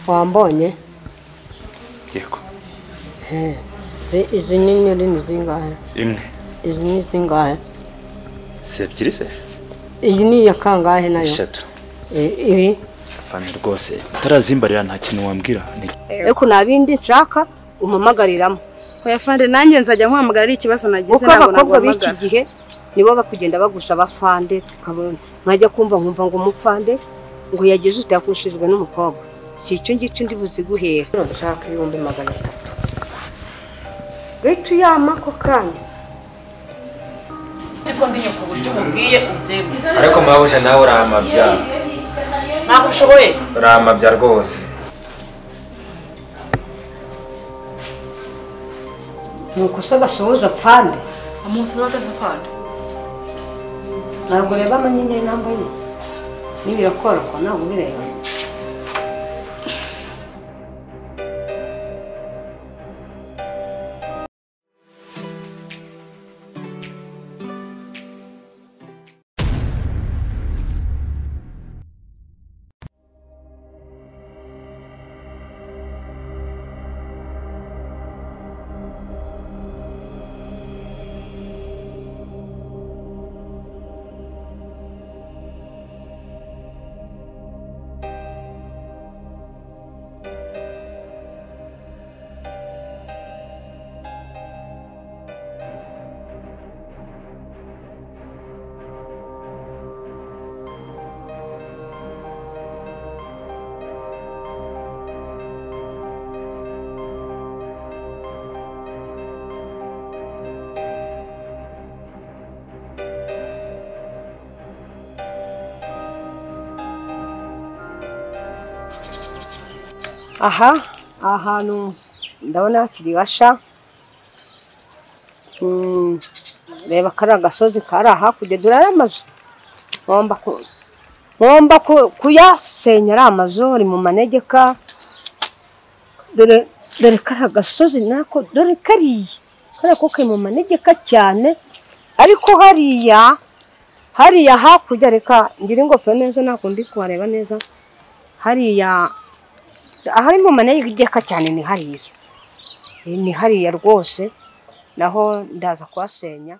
wambonye yego izi nyenyeri ni zingahe imwe izi ni zingahe se ebyiri se iyi ni ya kangahe nayo eshatu ibi fani rwose tarazimbarira nta kintu wambwira eko nabindi nshaka umamagariramo oya fande nanjye nzajya nkwamagara ari ikibazo nagize ntabwo abakobwa b'iki gihe nibo bakugenda bagusaba fande tukabona nkajya kumva nkumva ngo umufande ngo yagize utakushijwe n'umukobwa si icyo ngicyo ndi buziguhera nshaka 300 gahita uyama ko kanya siko ndi nyoko buryo mubwiye ubyemeza ariko mabuje nawe uramabya ntabwo ushoboye uramabya rwose nuko se basohoza fande amusi batazafande ntabwo reba amanyine nambaye nibirakora ko ntabwo bireba aha ahantu ndabona hakiri gasha reba kari agasozi kari hakurya dore amazu ngomba kuyasenya ari amazu ari mu manegeka dore kari agasozi nako dore kariya ko kari mu manegeka cyane ariko hariya hakurya reka ngira ingofero neza ntabwo ndi kuhareba neza hariya ahari mu manegeka cyane ni hariya rwose naho ndaza kuhasenya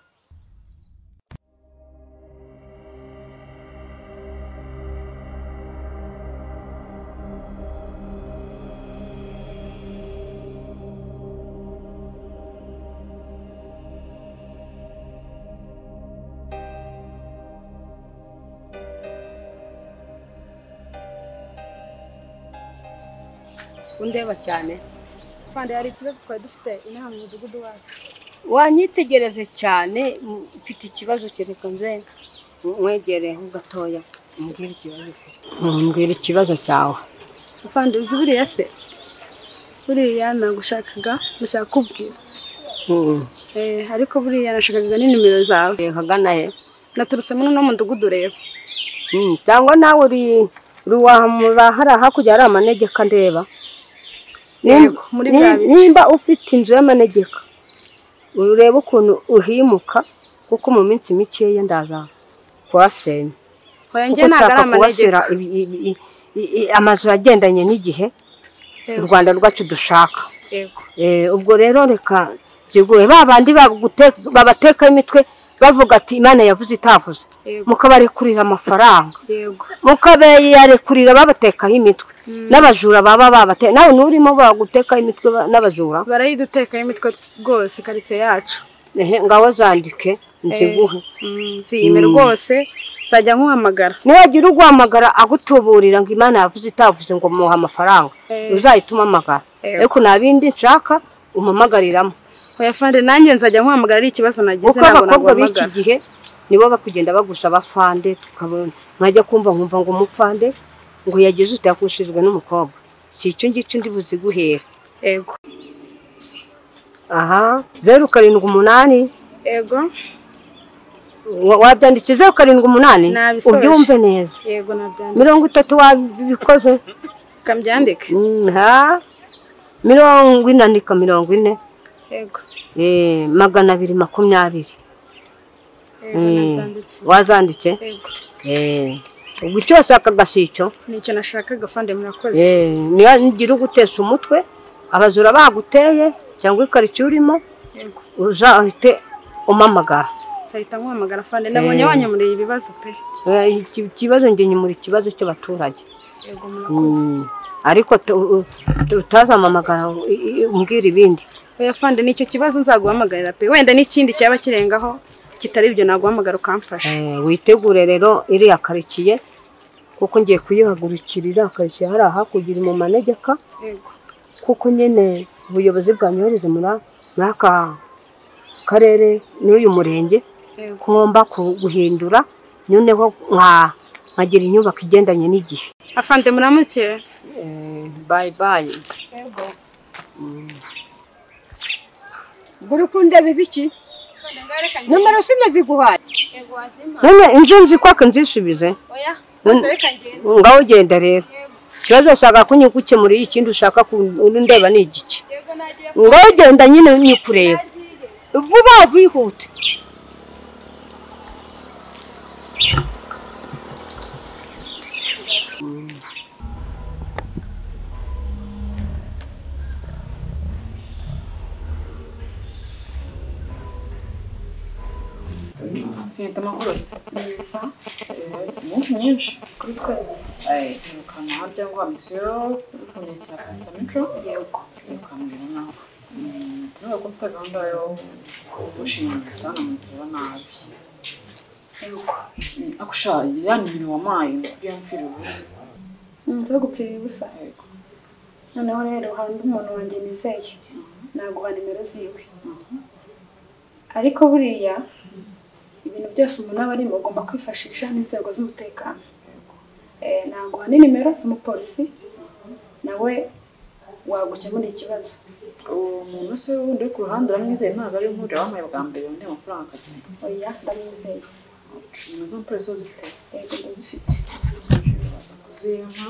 undeba cyane fande hari ikibazo twari dufite inaha mu mudugudu wacu wanyitegereze cyane mfite ikibazo kereka nze mwegere ho gatoya mbwira ikibazo cyawe fande uzi buriya se buriya nagushakaga gushaka kubwira ariko buriya nashakaga ni nimero zawe hagana he naturutse muno no mudugudu reba cyangwa nawe uri hara hakurya hari amanegeka ndeba nimba ufite inzu y'amanegeka ureba ukuntu uhimuka kuko mu minsi mikeya ndaza kuhasenya oya njye ntabwo ari amanegeka amazu agendanye n'igihe u Rwanda rwacu dushaka ubwo rero reka ziguye babandi babateka imitwe bavuga ati Imana yavuze itavuze mukabarekurira amafaranga mukabayarekurira babatekaho imitwe n'abajura baba babateka nawe nurimo baguteka imitwe n'abajura barayidutekaho imitwe rwose karitsiye yacu ngaho zandike nziguhe ziyime rwose nzajya nkuhamagara niwagira uguhamagara agutuburira ngo Imana yavuze itavuze ngo muha amafaranga uzahita umamagara ariko nabindi nshaka umamagariramo oya fande nanjye nzajya nkuhamagara ari ikibazo nagize ntabwo abakobwa b'iki gihe nibo bakugenda bagusaba fande tukabona nkajya kumva nkumva ngo umufande ngo yagize utakushijwe n'umukobwa si icyo ngicyo ndi buziguhera yego aha 078 yego wabyanditse 078 ubyumve neza yego nabyanditse 30 wabikoze kambyandike 40 yego 220 wazanditse ubwo icyo washakaga si icyo nicyo nashakaga fande murakoze. niyo ngira ugutesa umutwe abazura baguteye cyangwa ikaritsiye urimo Yego. uzahite umamagara. Nzahita nkuhamagara fande ndabonye wanyamuriye ibibazo pe. Ikibazo njye nyimura ikibazo cy'abaturage. Yego murakoze. Ariko utazamamagara umbwira ibindi. Oya fande nicyo kibazo nzaguhamagarira pe. Wenda n'ikindi cyaba kirengaho kitari ibyo naguhamagara ukamfasha. Witegure rero iriya karitsiye kuko ngiye kuyihagurukirira karitsiye hari hakugira mu manegeka. Yego. Kuko nyene ubuyobozi bwanyohereze muri aka karere n'uyu murenge ngomba guhindura noneho nkagira inyubako igendanye n'igihe. Afande muramuke. Bye bye. Yego. Buri kundeba ibiki? Fande ngarekanye. Numero sinaziguhaye. Yego azima. None inzu nzikwaka nzisubize. Oya. Nserekanye. Ngaho genda rero. Ikibazo ushaka kunyigukemurira ikindi ushaka kundeba ni igiki. Yego nagiye. Ngaho genda nyine nyikureba. Vuba vihute. Sinita amakorosi nyinshi kuri twese irukana harya ngo amisiyo kunyakira pasita mico yego irukambira naho tuvuga ko mfite gahunda yo gushinga cyane mugirira nabi yego akushaye yani ibintu wamaye byo mfira ubusa nzo gupfira ubusa yego noneho rero hari umuntu wanjye nizeye naguha nimero ziwe ariko buriya ibintu byose umuntu aba arimo ugomba kwifashisha n'inzego z'umutekano. Naguha nimero z'umupolisi nawe wagukemura ikibazo. Umuntu se wundi ku ruhande uramwizeye ntabwo ari nk'uri wamaye bwa mbere undi amafaranga akagenda. Oya ndamwizeye. Nimero z'umupolisi zifite. Yego ndazifite. Kuzimpa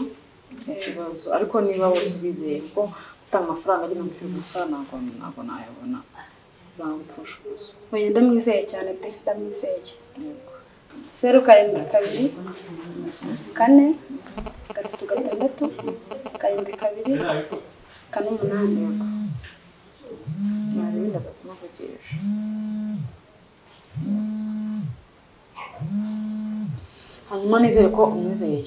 ikibazo ariko niba wose ubizeye ko utanga amafaranga agenda mu filime gusa ntabwo nayabona. Oya ndamwizeye cyane pe ndamwizeye. 072 4 3 7 8 Nari ndaza kumuvugisha. Hanyuma nizere ko umwizeye.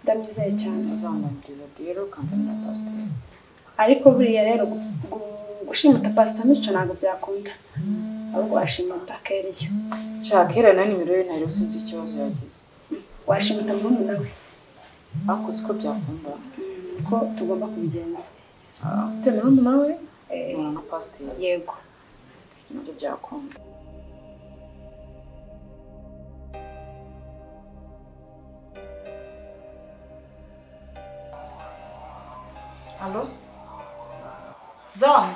Ndamwizeye cyane. Azambabiriza rero kanzanira pastor. Ariko buriya rero gushimuta pastor mico ntabwo byakunda. Ahubwo washimuta Keriyo. Shakira na nimero ye ntari usinzi ikibazo yagize. Washimuta muri nawe. Bakoze ko byakunda. Ko tugomba kubigenza. Tena muri nawe na pastor. Yego. Nabyo byakunda. Allo? Zamu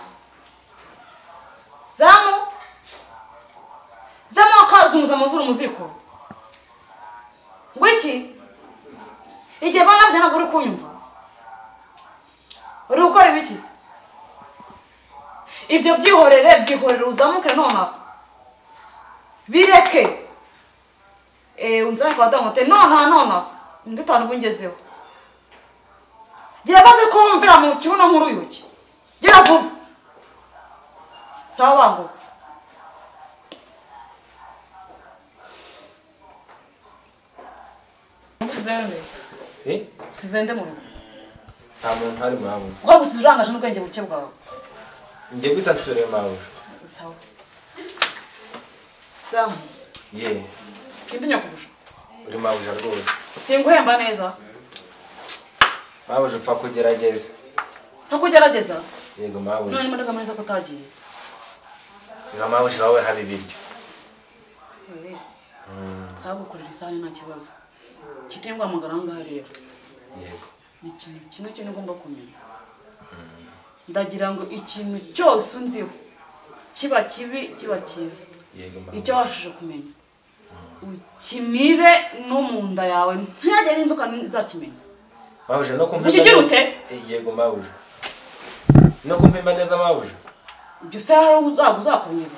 akazunguza amazuru muziko ngo iki igihe bana afite ntabwo uri kunyumva uri gukora ibikize ibyo byihorere uzamuke nonaha bireke unzane kwa damote nonaha nditanu bungezeho gira baze ko wumvira mu kibuno nk'uruyuki gira vuba sawa bango Sizende mu nta muntu hari mawe uko gusirangaje n'ubwenge buke bwawe ngiye kwita sore mawe sawa zamu sindi nyakurusha uri mawe rwose singuhemba neza mawe upfa kugerageza yego mawe none imodoka mwiza ko utagiye Nga mawe shawe hari ibiryo sawa gukorera isahani nta kibazo kitengwa amagaranga rero yego ikintu kimwe cyo ngomba kumenya ndagira ngo ikintu cyose unziho kiba kibi kiba cyiza icyo washije kumenya ukimire no mu nda yawe ntiyajye n'inzoka izakimenya mawe no kumpa yego mawe no kumpa neza mawe ibyo se hari uzakomeza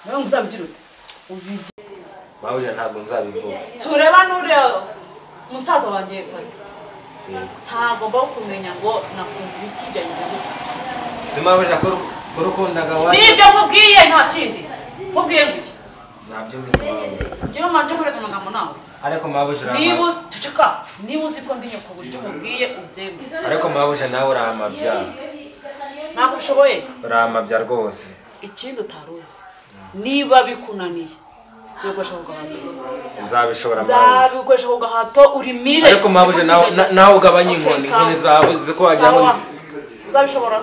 nawe ngo uzabigira ute ubige mabuja ntabwo nzabivuga tureba n'uriya musaza wanjye pati ntabwo mba kumenya ngo nakoze iki byanjye si mabuja ko urukundaga wa nibyo nkubwiye nta kindi nkubwiye ngo iki ntabyo mbise mabuja njyewe manje kurekana amagambo nawe ariko mabuja niba ceceka niba uzi ko ndi nyoko buryo nkubwiye ubyembe ariko mabuja nawe uramabya ntabwo bishoboye uramabya rwose ikindi utaruzi niba bikunaniye byogoshaka ugahato nzabishobora nzabikoresha ku gahato urimire ariko mabuja nawe ugabanya inkoni zawe ziko wajya ngo uzabishobora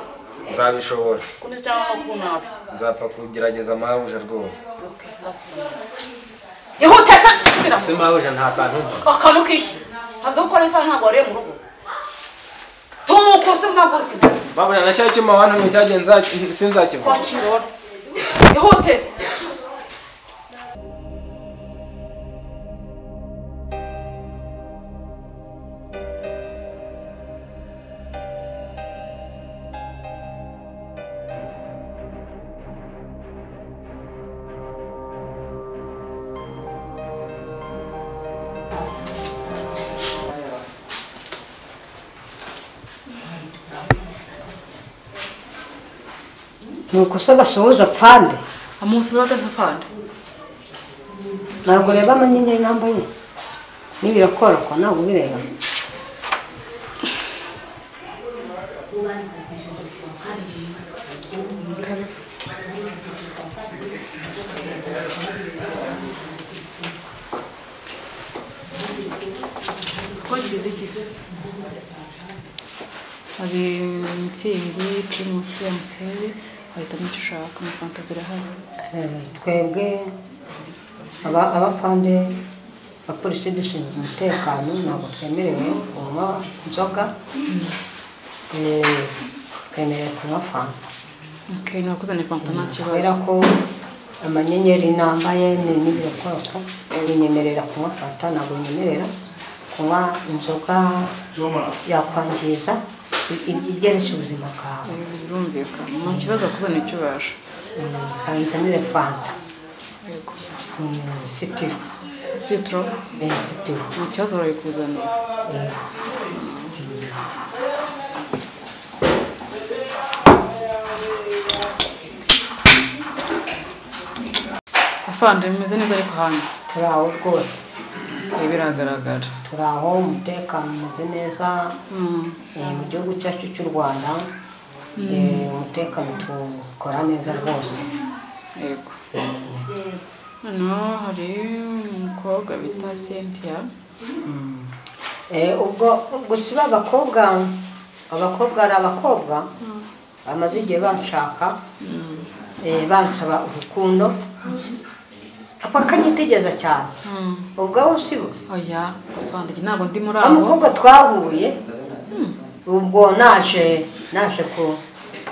nzabishobora kundi cyangwa no kunawe nzapfa kugerageza mabuja rwose yihute se subira si mabuja nta kantu akantu kiki ntabwo gukora isaha ntabwo wariye mu rugo tumuko se mpaguruke mabuja na cya cyuma wantumye cyagenza sinzakivuga kwakirora yihute se nuko se basuhuza pfande amusi badasafanda ntabwo ureba amanyenyeri nambaye n'ibirakora ntabwo ubireba twagirize iki se hari mitsingi primusi amusiteri wahitamo icyo ushaka amafanta zirahari twebwe abafande abapolisi dushinzwe umutekano ntabwo twemerewe kunywa inzoga twemerewe kunywa fanta nakuzaniye fanta nta kibazo kubera ko amanyenyeri nambaye n'ibirokoroko binyemerera kunywa fanta ntabwo binyemerera kunywa inzoga yakwangiza igereje ubuzima bwawe birumvikana nta kibazo kuzana icyo ubasha kanzanire fanta yego sitiro sitro sitiro nta kibazo barayikuzanira afande bimeze neza ariko hano turi aho rwose biragaragara turi aho umutekano umeze neza mu gihugu cyacu cy'u Rwanda umutekano tukora neza rwose yego hano hari umukobwa bita Cynthia ubwo gusiba abakobwa ari abakobwa bamaze igihe banshaka bansaba urukundo bakanyitegeza cyane ubwo aho sibo oya bandiki ntabwo ndi muri abo umukobwa twahuye ubwo naje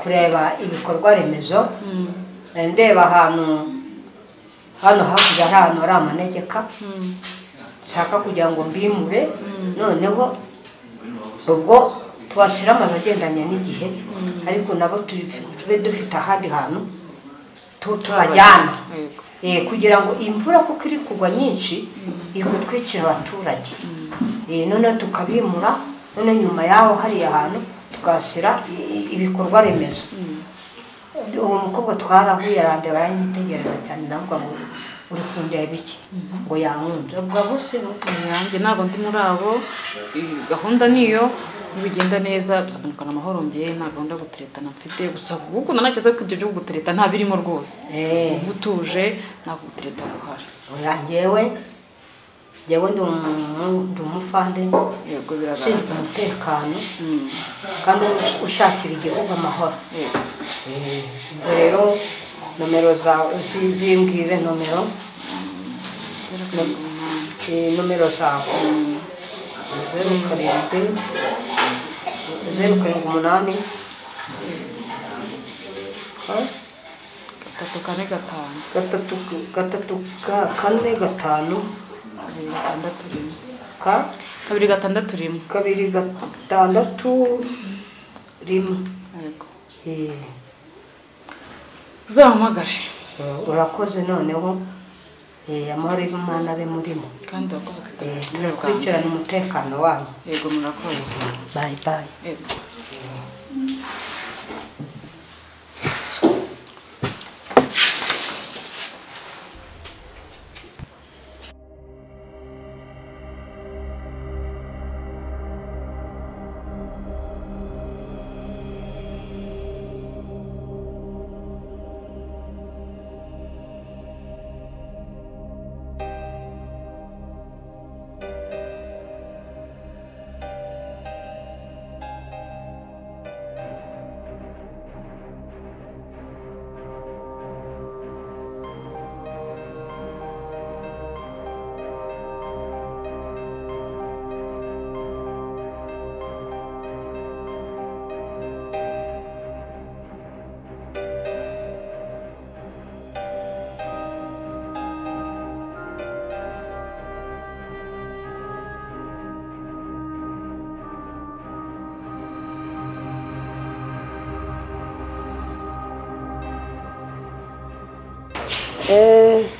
kureba ibikorwa remezo ndeba hano hakurya hari amanegeka nshaka kugira ngo mbimure noneho ubwo twashyira amazu agendanye n'igihe ariko nabo tube dufite ahandi hantu tubajyana kugira ngo imvura kuko iri kugwa nyinshi ikutwikira abaturage noneho tukabimura none nyuma yaho hariya hantu tugashyira ibikorwa remezo uwo mukobwa twarahuye arandeba aranyitegereza cyane navuga ngo uri kundeba iki ngo yankunze ubwo bose yanjye ntabwo ndi muri abo gahunda niyo bigenda neza tuzatandukana amahoro ngiye nta gahunda yo guteretana mfite gusa gukunda nacyo ko ibyo byo gutereta nta birimo rwose uba utuje ntabwo gutereta guhari njyewe ndi umufande ushinzwe umutekano kandi ushakira igihugu amahoro ubwo rero nomero zawe zimbwire nomero zawe 0 uzahamagare urakoze noneho amahoro y'Imana abe murimo kandi wakoze mukurikirana umutekano wanyu. Yego murakoze. Bye bye. Yego.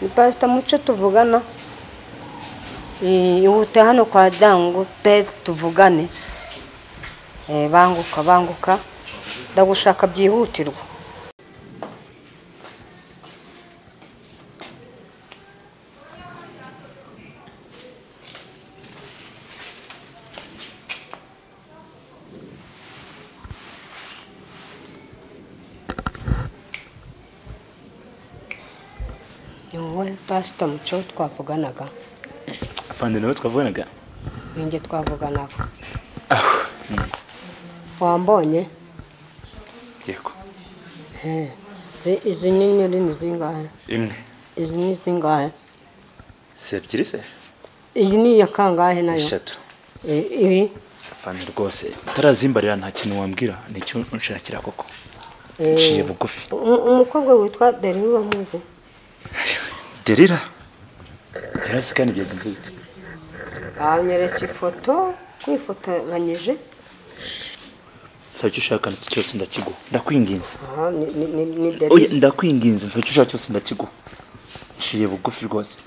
Ni Pastor Muco tuvugana. Ihute hano kwa Dangute tuvugane. Banguka. Ndagushaka byihutirwa. Wowe Pastor Muco twavuganaga. Afande nawe twavuganaga. Ninjye twavuganaga. Wambonye? Yego. Izi nyenyeri ni zingahe? Imwe. Izi ni zingahe? Se ebyiri se? Iyi ni ya kangahe nayo? 3. Ibi? Afande rwose utarazimbarira nta kintu wambwira nicyo unshakira koko. Nciye bugufi. Umukobwa witwa Derira muze. Derira? Derira sikani byagenze bite? Anyeretse ifoto kwifotoranyije. Nsabye ushaka n'iki cyose ndakiguha. Ndakwinginze. Ni Derira. Oya ndakwinginze nsabye ushaka cyose ndakiguha. Nciye bugufi rwose.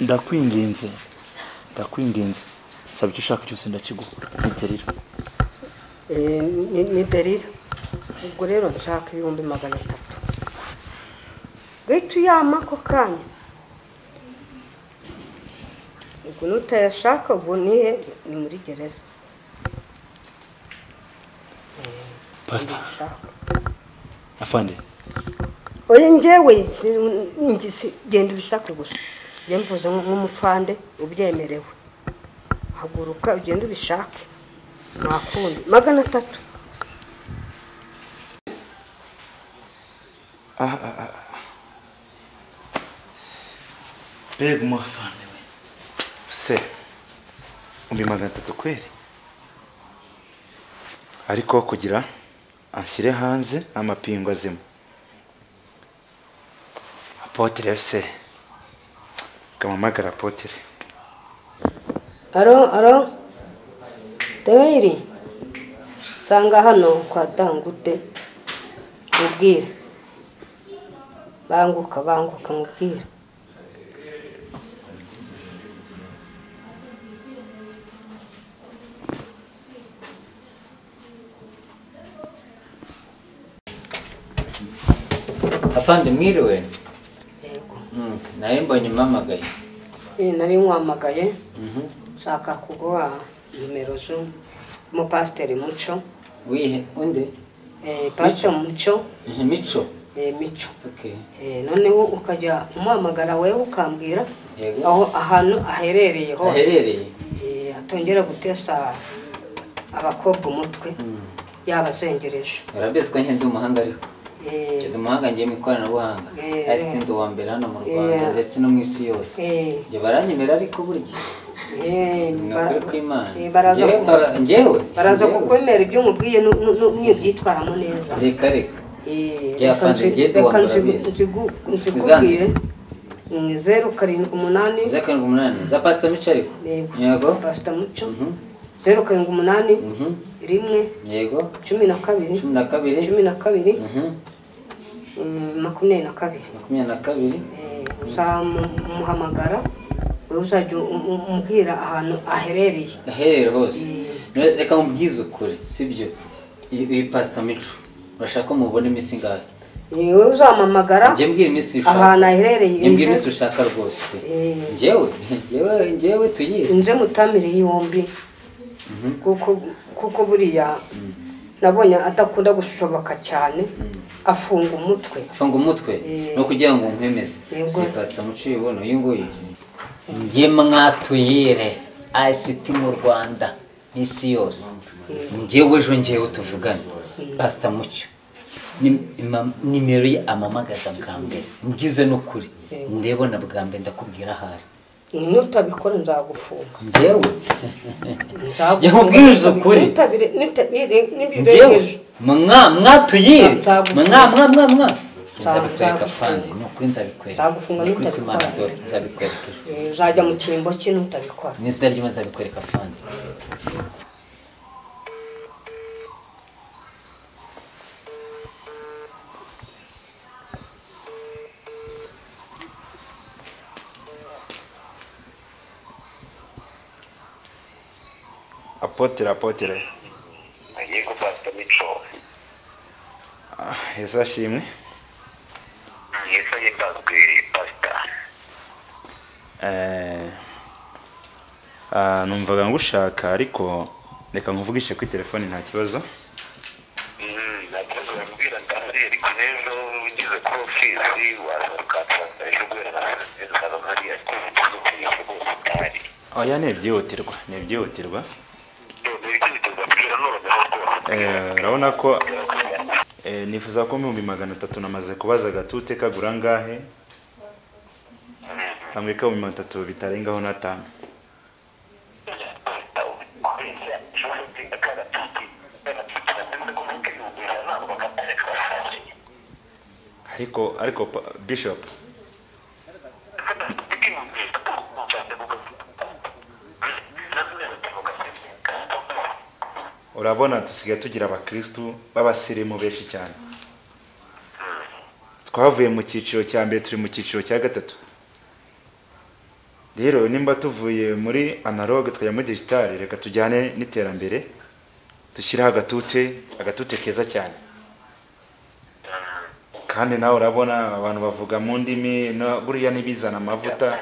Ndakwinginze. Nsabye ushaka cyose ndakiguha. Ni Derira. Ni Derira. Ubwo rero nshaka 300,000. Gaitu yama ko kanya. Ubwo nutayashaka ubwo nihe ni muri gereza. Pastor. Afande. Oya njyewe ngisi genda ubishaka gusa. Yemvuze nk'umufande ubyemerewe. Haguruka ugenda ubishake. Nakundi 300. Bega umufande we. Se. 300 kweri. Ariko kugira anshyire hanze amapingo azimo. Apotre se. Kamamagara Apotre. Aro. Tewiri. Sanga hano kwa Dangute. Ubwire. Banguka ngubwire. Afande mwiriwe? Yego. Nari mbonye mpamagaye. Nari nkwamagaye. Shaka kuguha nimero zo mu Pastor Muco. Wihe undi? Pastor Muco. Mico. Mico. Okay. Noneho ukajya umuhamagara wewe ukambwira Yego. aho ahantu aherereye hose. Aherereye. Atongera gutesa abakobwa umutwe. Yabazengereje. Urabizi ko ndi umuhanga ariko. Ndi umuhanga ngiye mu ikoranabuhanga. Assistant wa mbere hano mu Rwanda ndetse no mu isi yose. Nje baranyemera ariko burya. Nakuri kw'Imana. Baraza kukwemera ibyo mubwiye niyo byitwaramo neza. Reka. Afande ngiye duwambara bizi. Nzikubwire. 078. 078 za Pastor Mico ariko. Yego. Pastor Muco. 078. Rimwe. Yego. 12. 12. 22. 22. Uzamuhamagara wowe uzajya umbwira ahantu aherereye hose. Reka mubwize ukuri sibyo iyi Pastor Mico urashaka mubone imisi ngahe wowe uzamamagara nje mbwira imisi ushaka ahantu aherereye nje mbwira imisi ushaka rwose njyewe tuyire nje mutamire yombi kuko buriya nabonye adakunda gushoboka cyane afunga umutwe no kugira ngo mpemeze si Pastor Mico yibona uyu nguyu ngiye mwatuyire ICT mu Rwanda n'isi yose njyewe ejo tuvugana Pastor Mico nimero ye amamagaza bwa mbere mbwize n'ukuri ndebona bwa mbere ndakubwira ahari nutabikora nzagufunga njyewe nkubwiriza ukuri njyewe mwatuyire nzabikwereka fandi nukuri nzabikwereka nzagufunga nutabikora nzabikwereka uzajya mu cyimbo cye nutabikora n'izina ry'Imana nzabikwereka fandi Apotre yego Pastor Mico Yesu ashimwe Yesu yitazwe Pastor numvaga ngushaka ariko reka nkuvugishe kuri telefone nta kibazo nakoze mbwira ndahari ariko rero ugize ko ofisi wazukatsa ejo gwera nzaba hari akuri oya nebyihutirwa urabona ko nifuza ko 300 namaze kubaza gatute kagura ngahe hamwe ka 300 bitarengaho na 5 ariko Bishop urabona tusigaye tugira abakristo babasirimu benshi cyane twavuye mu cyiciro cya mbere turi mu cyiciro cya gatatu rero nimba tuvuye muri analog twajya muri digital reka tujyane n'iterambere dushyiraho agatute keza cyane kandi nawe urabona abantu bavuga mu ndimi buriya nibizana amavuta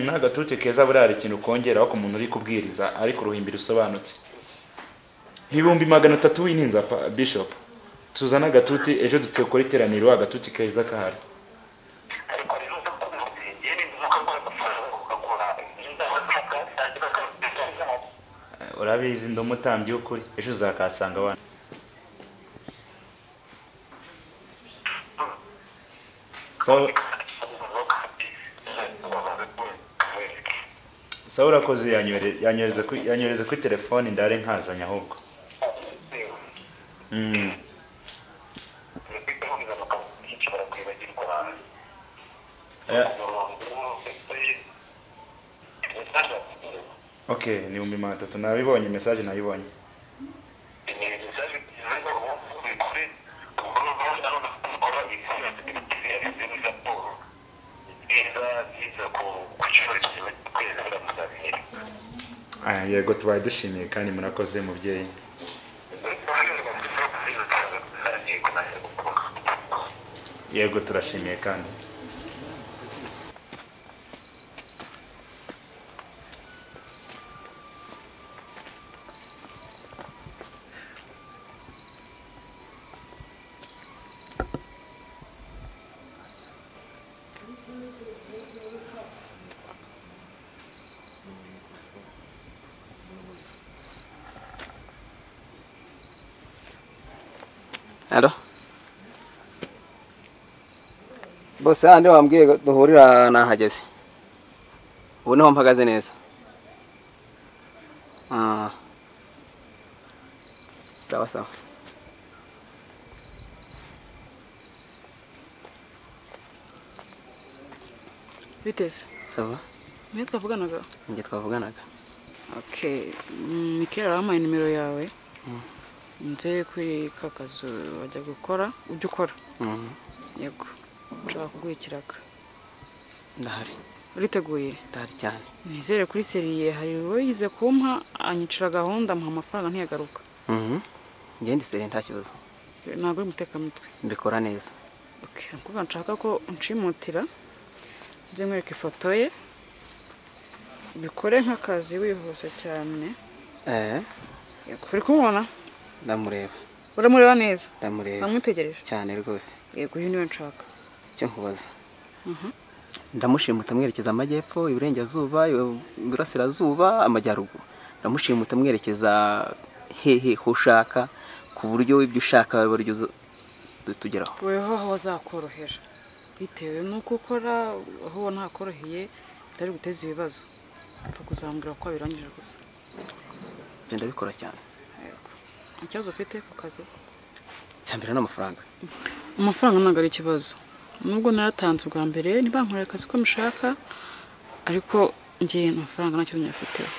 n'agatute keza buriya hari ikintu kongera aho ku muntu uri kubwiriza ariko uruhimbira usobanutse nk'ibihumbi 300 w'ininza Bishop tuzana agatute ejo dutekora iteraniro agatute keza kahari urabizi ndumutambye ukuri ejo uzakasanga wana Saura kozi yanyereza kuri telefone ndare nkazanya ahubwo Okay, ni 300 nabibonye message nayibonye yego tubaye dushimiye kandi murakoze mubyeyi yego turashimiye kandi Hello. Bose andi wambwiye duhurira nahageze. Ubu niho mpagaze neza. Sawa sawa. Biteze. Sawa. Mwe twavuganaga? Nje twavuganaga. Okay. Mikera arampaye nimero yawe. nze kuri ka kazi wajya gukora ujya ukora yego nshaka kuguha ikiraka ndahari uriteguye ndahari cyane nizere kuri seriye hari uwo yize kumpa anyicira gahunda amuha amafaranga ntiyagaruka ngende seriye nta kibazo ntabwo uri mutekamutwe mbikora neza okay kuko nshaka ko unshimutira nze nkwereka ifoto ye bikore nk'akazi wihuse cyane uri kumubona ndamureba uramureba neza ndamureba namwitegereje cyane rwose yego uyu niwe nshaka icyo nkubaza ndamushimuta mwerekeza amajyepfo iburengerazuba iburasirazuba amajyaruguru ndamushimuta mwerekeza hehe ho ushaka ku buryo ibyo ushaka buryo tugeraho weho aho wazakorohera bitewe n'uko ukora aho ubona hakoroheye bitari guteza ibibazo upfa kuzambwira ko wabirangije gusa ibyo ndabikora cyane ikibazo ufite ku kazi cyambere n'amafaranga amafaranga ntabwo ari ikibazo nubwo naratanze ubwa mbere ntibankorere akazi ko mushaka ariko njye amafaranga nta kintu nyafiteho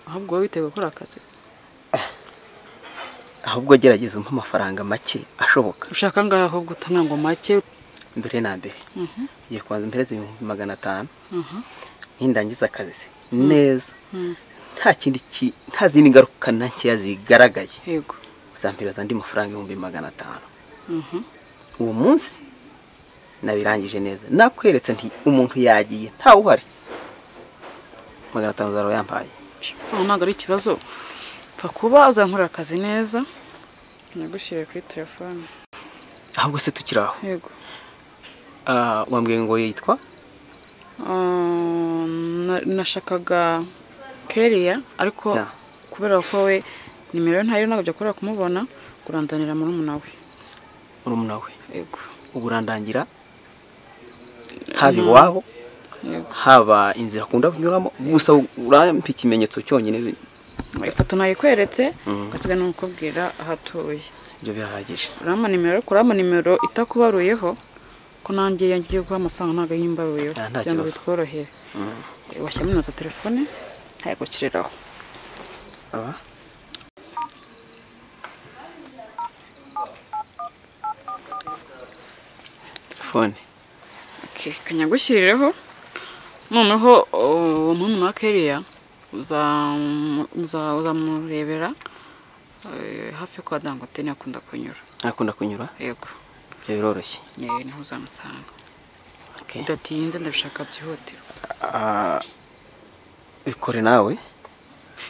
ahubwo wowe witeguye gukora akazi ahubwo gerageza umpa amafaranga make ashoboka ushaka ngaho ahubwo utanga ngo make mbere na mbere ngiye kubanza mpereze 500 nindangiza akazi neza nta zindi ngaruka nkeya zigaragaye yego uzampereza andi mafaranga 500 uwo munsi nabirangije neza nakweretse nti umuntu yagiye nta uhari 500 zaro yampaye ntabwo ari ikibazo pfa kuba uzankorera akazi neza nagushyire kuri telefone ahubwo se tukiraho yego wambwiye ngo yitwa nashakaga Keria ariko kubera ko we nimero ntayo ntabwo byo akora kumubona kurandanira murumuna we yego uburandangira haba iwabo haba inzira akunda kunyuramo gusa urampa ikimenyetso cyonyine ifoto nayikweretse gasiga n'ukubwira ahatuye ibyo birahagije urama nimero itakubaruyeho ko nanjye yangiye guha amafaranga ntabwo yimbaruyeho cyangwa bitworohere washyiramo na telefone hayagukiriraho telefone kanyagushyirireho noneho umuntu wa Keria uzamurebera hafi kwa Dangote akunda kunyura yego biroroshye niho uzamusanga bidatinze ndabishaka byihutira bikore nawe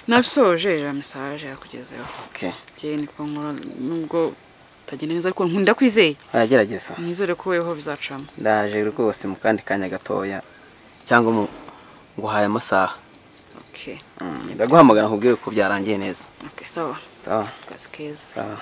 nabisoje ya message yakugezeho niko nkora nubwo tagenda neza ariko nkunda kwizeye agerageza nizere ko weho bizacamo ndaje rwose mu kandi kanya gatoya cyangwa ngo haye amasaha ndaguhamagara nkubwire ko byarangiye neza sawa sawa kazi keza sawa